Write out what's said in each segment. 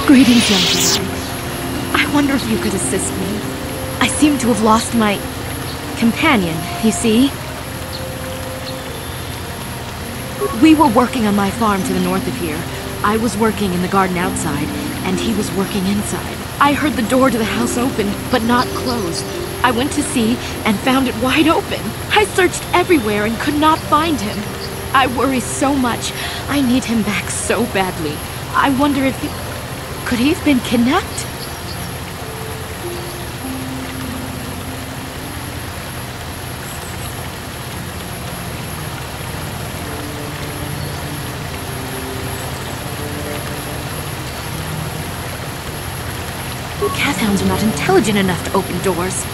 Greetings, young Jedi. I wonder if you could assist me. I seem to have lost my companion, you see? We were working on my farm to the north of here. I was working in the garden outside, and he was working inside. I heard the door to the house open, but not close. I went to see and found it wide open. I searched everywhere and could not find him. I worry so much. I need him back so badly. I wonder if he... Could he have been kidnapped? Cat-hounds are not intelligent enough to open doors,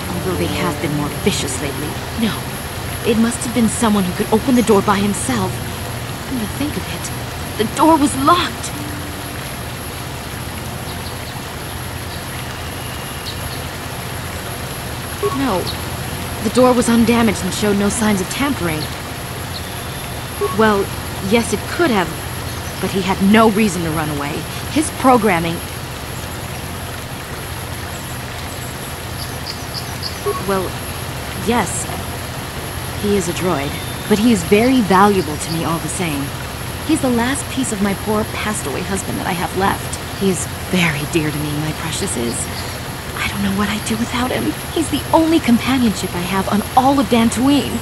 although they have been more vicious lately. No, it must have been someone who could open the door by himself. Come to think of it, the door was locked. No, the door was undamaged and showed no signs of tampering. Well, yes, it could have, but he had no reason to run away. His programming... Well, yes, he is a droid, but he is very valuable to me all the same. He's the last piece of my poor passed-away husband that I have left. He is very dear to me, my precious is. I don't know what I'd do without him. He's the only companionship I have on all of Dantooine.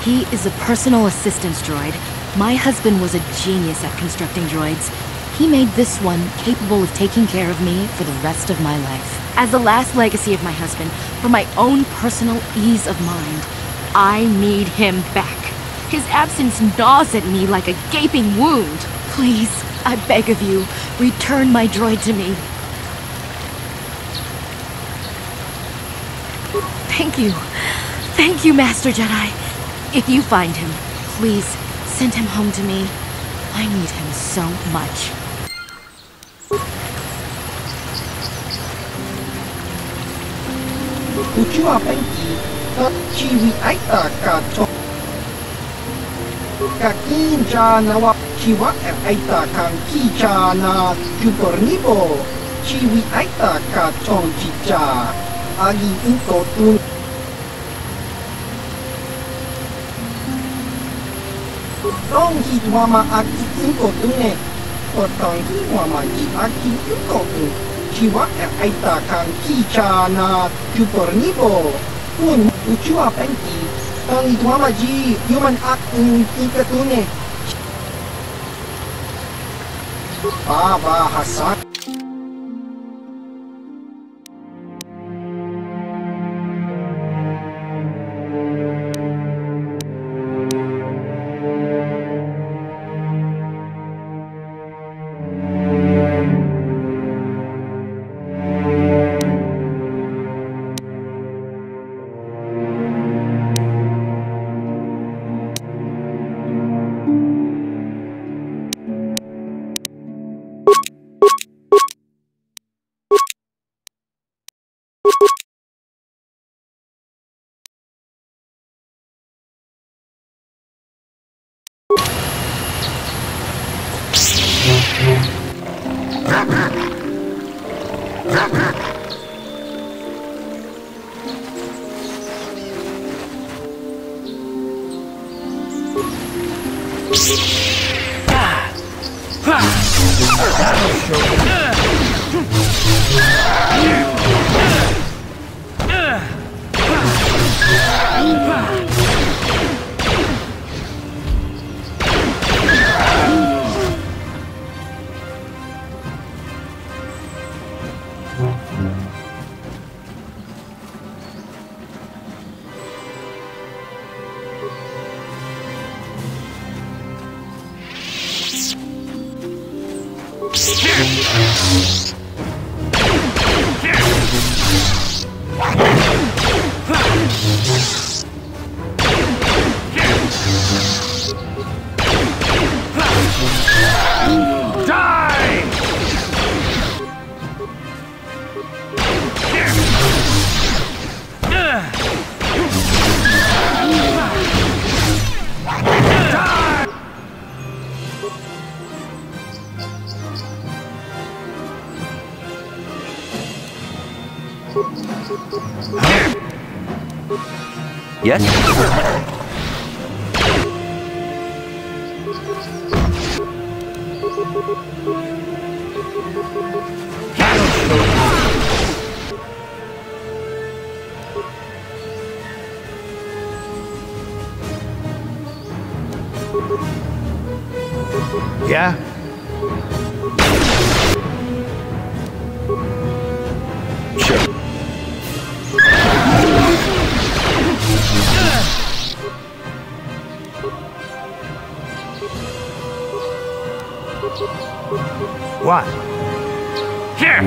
He is a personal assistance droid. My husband was a genius at constructing droids. He made this one capable of taking care of me for the rest of my life. As the last legacy of my husband, for my own personal ease of mind, I need him back. His absence gnaws at me like a gaping wound. Please, I beg of you, return my droid to me. Thank you. Thank you, Master Jedi. If you find him, please send him home to me. I need him so much. Tujuan pengki tak ciwi aita kaco kakin jana wa ciwa aita kan kijana jupornibo ciwi aita kaco cica agi info tun dong hidwama aki info tune potong hidwama aki info tun Jiwa aita kan kijana jupornibo pun ucua pengki tang idwama ji human act ikatune Baba Hasan Yes? Yeah? Sure. What? Here!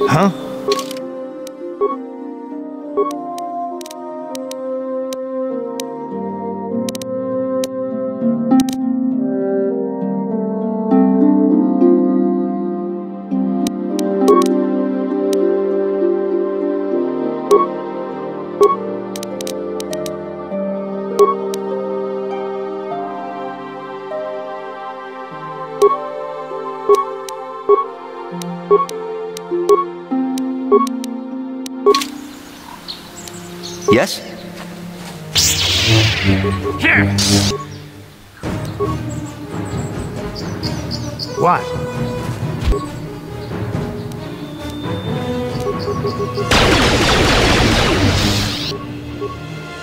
Huh? Yes? Here! What?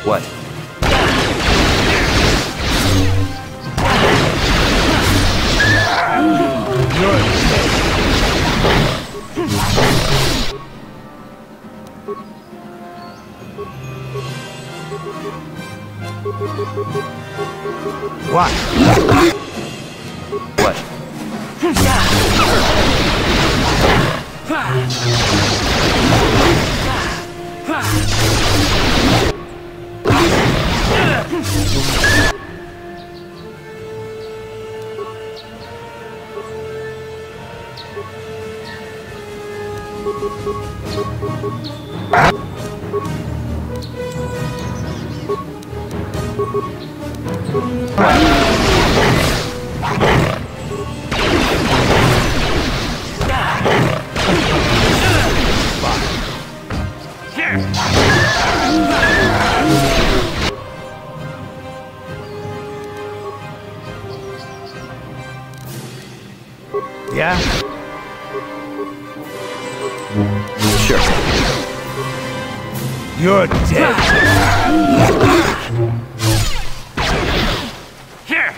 What? What? What? Yeah? Sure. You're dead. Here!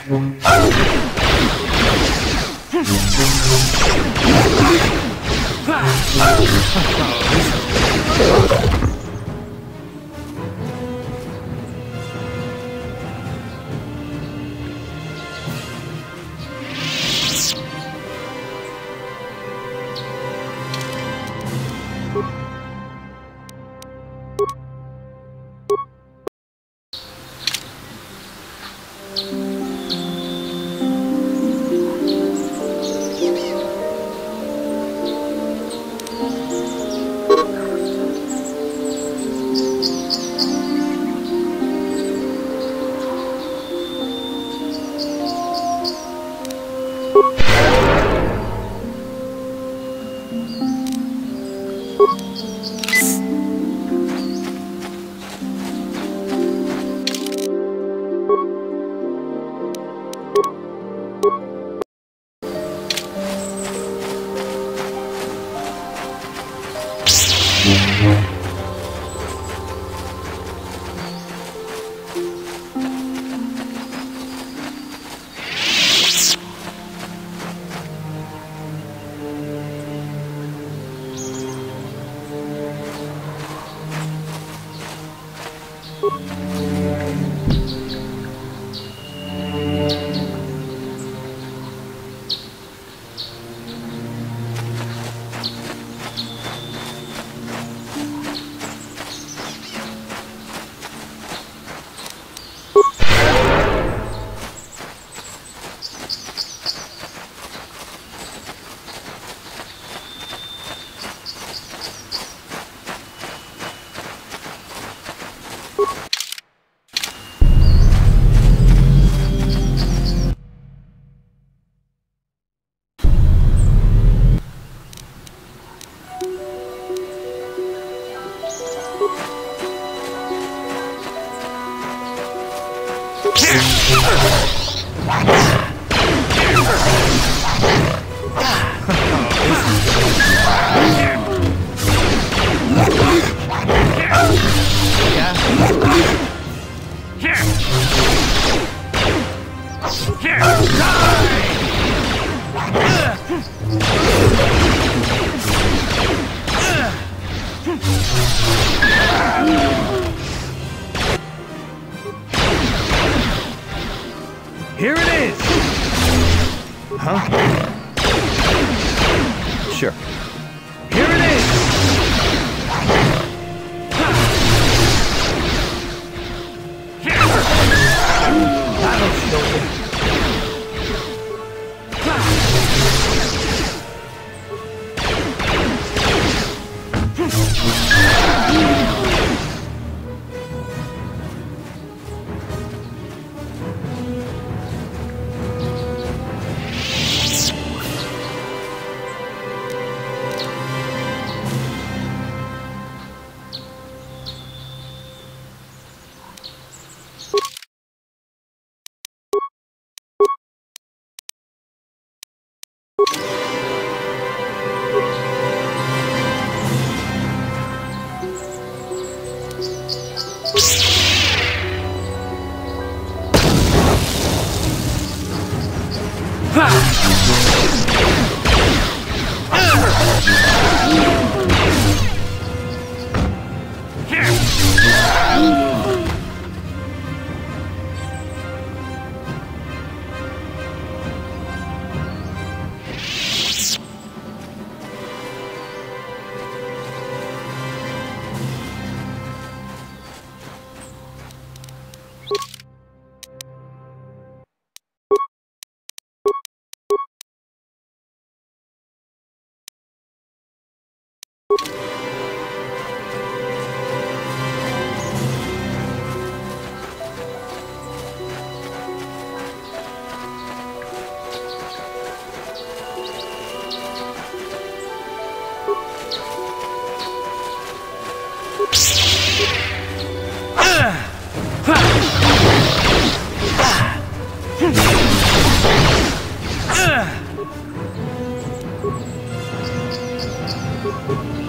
Here it is! Huh? Sure. Here it is! That'll show you.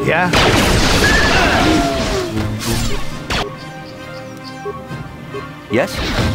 Yeah? Yes?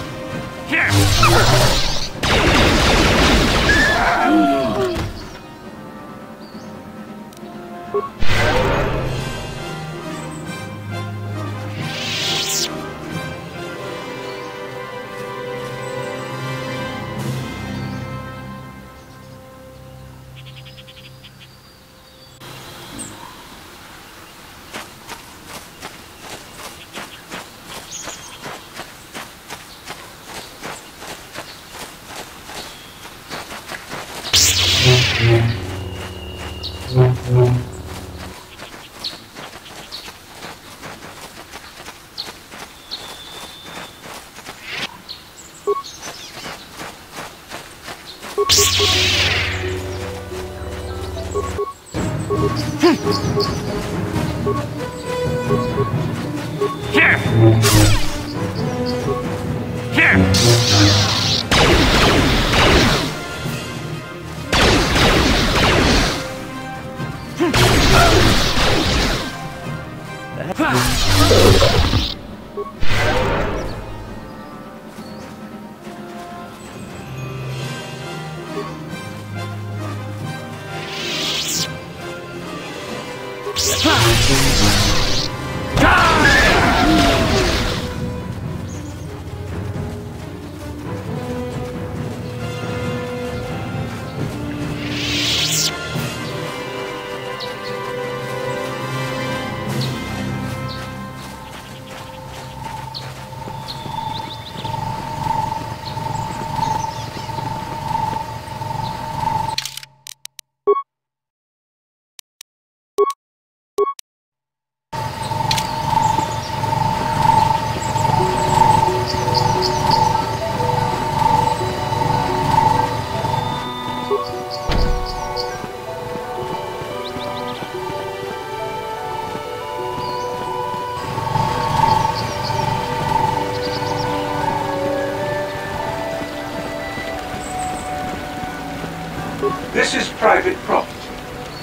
This is private property.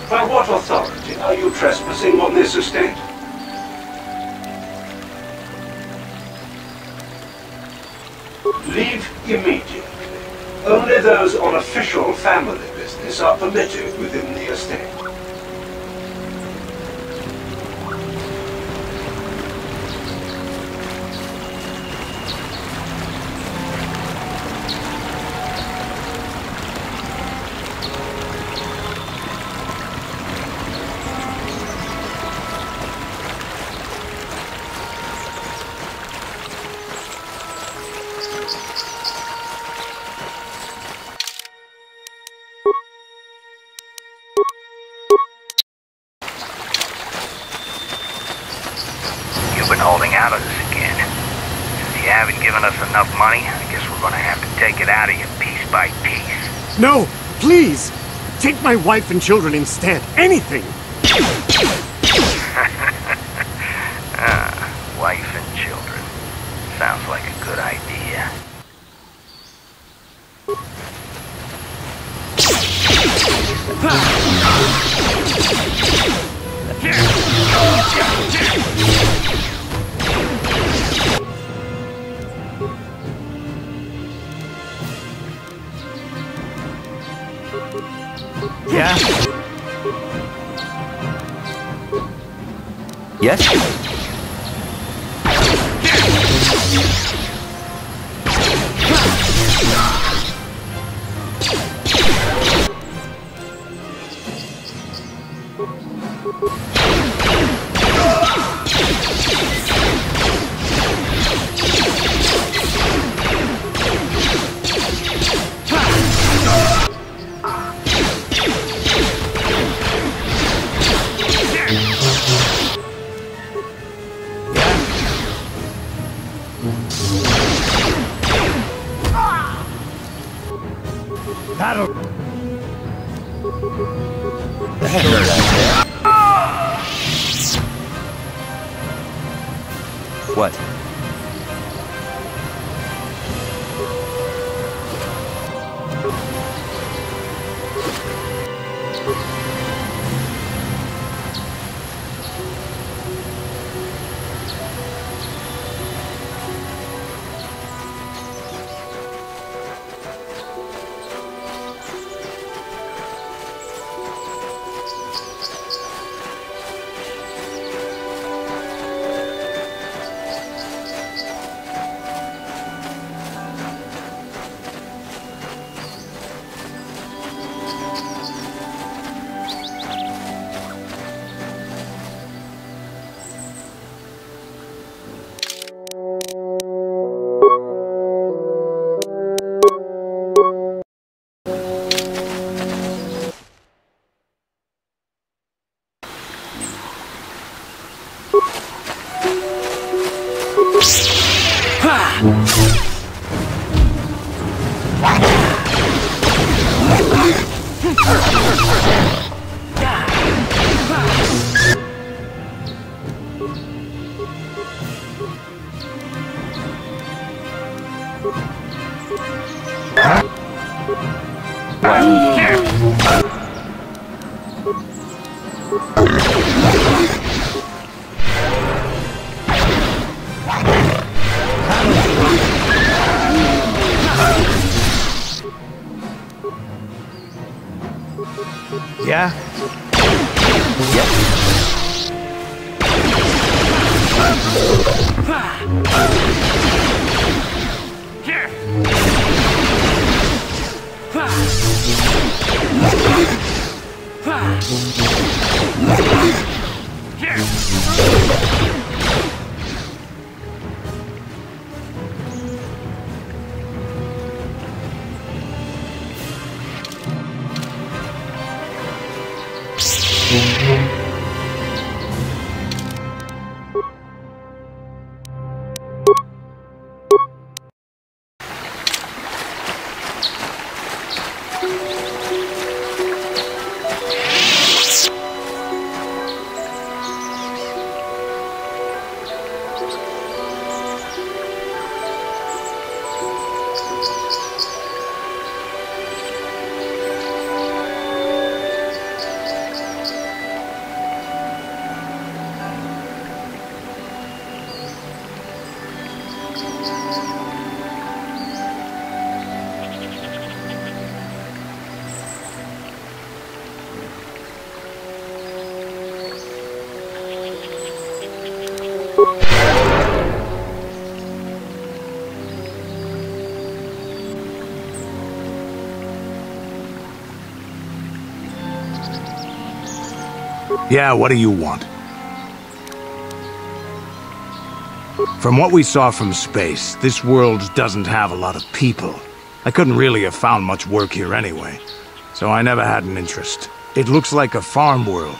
By what authority are you trespassing on this estate? Leave immediately. Only those on official family business are permitted within the estate. You've been holding out on us again. Since you haven't given us enough money, I guess we're gonna have to take it out of you piece by piece. No, please! Take my wife and children instead. Anything! Wife and children. Sounds like a good idea. Yeah? Yes? That'll... What? Yeah? Yeah, what do you want? From what we saw from space, this world doesn't have a lot of people. I couldn't really have found much work here anyway, so I never had an interest. It looks like a farm world.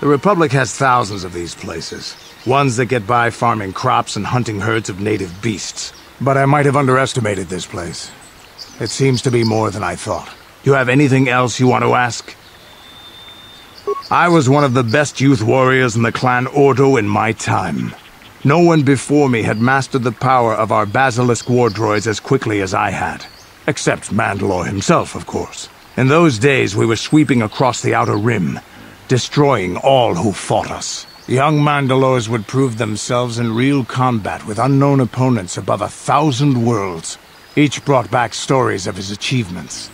The Republic has thousands of these places. Ones that get by farming crops and hunting herds of native beasts. But I might have underestimated this place. It seems to be more than I thought. You have anything else you want to ask? I was one of the best youth warriors in the clan Ordo in my time. No one before me had mastered the power of our basilisk war droids as quickly as I had. Except Mandalore himself, of course. In those days, we were sweeping across the Outer Rim, destroying all who fought us. Young Mandalores would prove themselves in real combat with unknown opponents above 1,000 worlds. Each brought back stories of his achievements.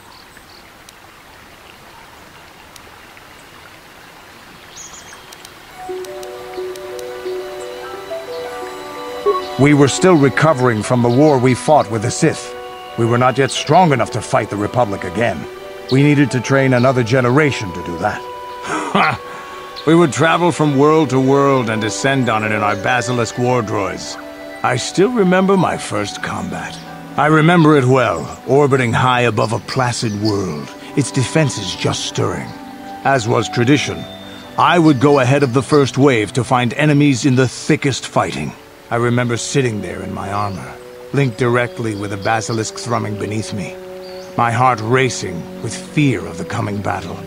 We were still recovering from the war we fought with the Sith. We were not yet strong enough to fight the Republic again. We needed to train another generation to do that. We would travel from world to world and descend on it in our basilisk war droids. I still remember my first combat. I remember it well, orbiting high above a placid world, its defenses just stirring. As was tradition, I would go ahead of the first wave to find enemies in the thickest fighting. I remember sitting there in my armor, linked directly with a basilisk thrumming beneath me, my heart racing with fear of the coming battle.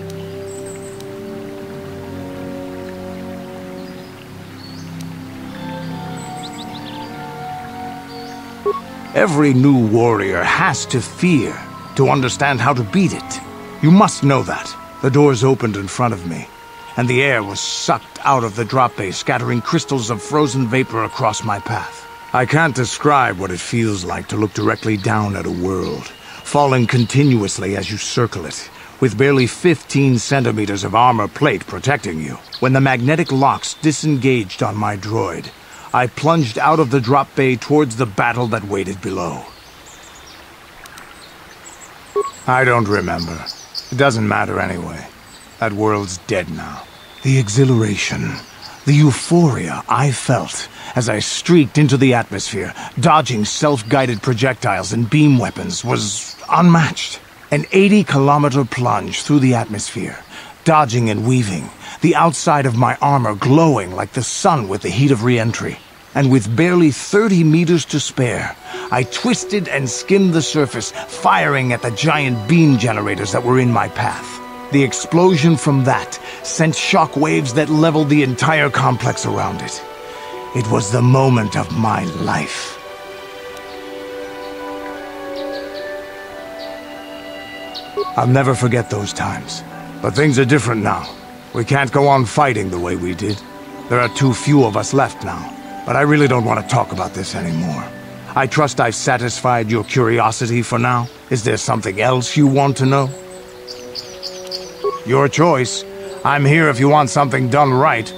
Every new warrior has to fear to understand how to beat it. You must know that. The doors opened in front of me, and the air was sucked out of the drop bay, scattering crystals of frozen vapor across my path. I can't describe what it feels like to look directly down at a world, falling continuously as you circle it, with barely 15 centimeters of armor plate protecting you. When the magnetic locks disengaged on my droid, I plunged out of the drop bay towards the battle that waited below. I don't remember. It doesn't matter anyway. That world's dead now. The exhilaration, the euphoria I felt as I streaked into the atmosphere, dodging self-guided projectiles and beam weapons, was unmatched. An 80-kilometer plunge through the atmosphere, dodging and weaving, the outside of my armor glowing like the sun with the heat of re-entry. And with barely 30 meters to spare, I twisted and skimmed the surface, firing at the giant beam generators that were in my path. The explosion from that sent shock waves that leveled the entire complex around it. It was the moment of my life. I'll never forget those times. But things are different now. We can't go on fighting the way we did. There are too few of us left now. But I really don't want to talk about this anymore. I trust I've satisfied your curiosity for now. Is there something else you want to know? Your choice. I'm here if you want something done right.